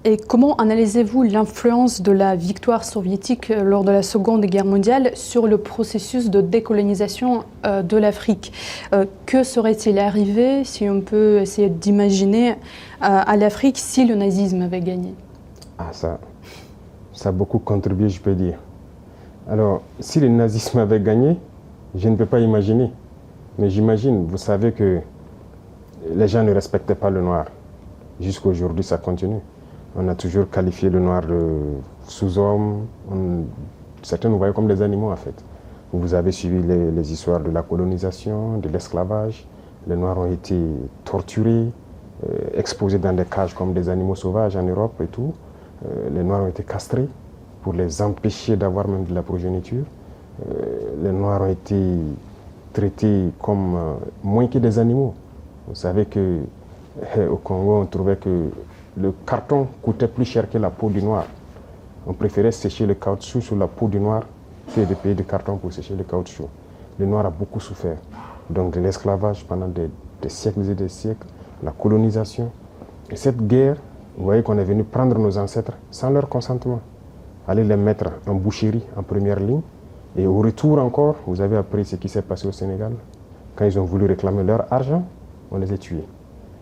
Et comment analysez-vous l'influence de la victoire soviétique lors de la Seconde Guerre mondiale sur le processus de décolonisation de l'Afrique? Que serait-il arrivé, si on peut essayer d'imaginer, à l'Afrique si le nazisme avait gagné? Ah, ça a beaucoup contribué, je peux dire. Alors, si le nazisme avait gagné, je ne peux pas imaginer. Mais j'imagine, vous savez que les gens ne respectaient pas le noir. Jusqu'à aujourd'hui, ça continue. On a toujours qualifié le noir de sous-homme. Certains nous voyaient comme des animaux, en fait. Vous avez suivi les histoires de la colonisation, de l'esclavage. Les noirs ont été torturés, exposés dans des cages comme des animaux sauvages en Europe et tout. Les noirs ont été castrés pour les empêcher d'avoir même de la progéniture. Les noirs ont été traités comme moins que des animaux. Vous savez qu'au Congo, on trouvait que le carton coûtait plus cher que la peau du noir. On préférait sécher le caoutchouc sur la peau du noir que de payer du carton pour sécher le caoutchouc. Le noir a beaucoup souffert. Donc de l'esclavage pendant des siècles et des siècles, la colonisation. Et cette guerre, vous voyez qu'on est venu prendre nos ancêtres sans leur consentement, aller les mettre en boucherie en première ligne. Et au retour encore, vous avez appris ce qui s'est passé au Sénégal. Quand ils ont voulu réclamer leur argent, on les a tués.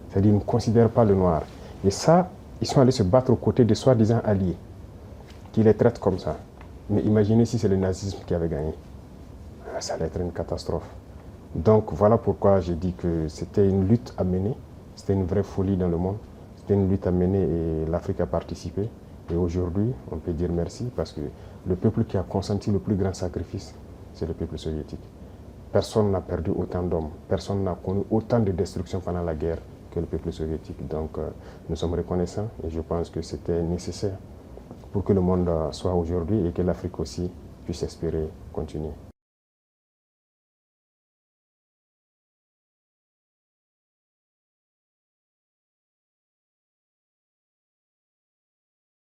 C'est-à-dire qu'ils ne considèrent pas le noir. Et ça, ils sont allés se battre aux côtés des soi-disant alliés, qui les traitent comme ça. Mais imaginez si c'est le nazisme qui avait gagné. Ça allait être une catastrophe. Donc voilà pourquoi j'ai dit que c'était une lutte à mener. C'était une vraie folie dans le monde. C'était une lutte à mener et l'Afrique a participé. Et aujourd'hui, on peut dire merci parce que le peuple qui a consenti le plus grand sacrifice, c'est le peuple soviétique. Personne n'a perdu autant d'hommes, personne n'a connu autant de destruction pendant la guerre que le peuple soviétique. Donc nous sommes reconnaissants et je pense que c'était nécessaire pour que le monde soit aujourd'hui et que l'Afrique aussi puisse espérer continuer.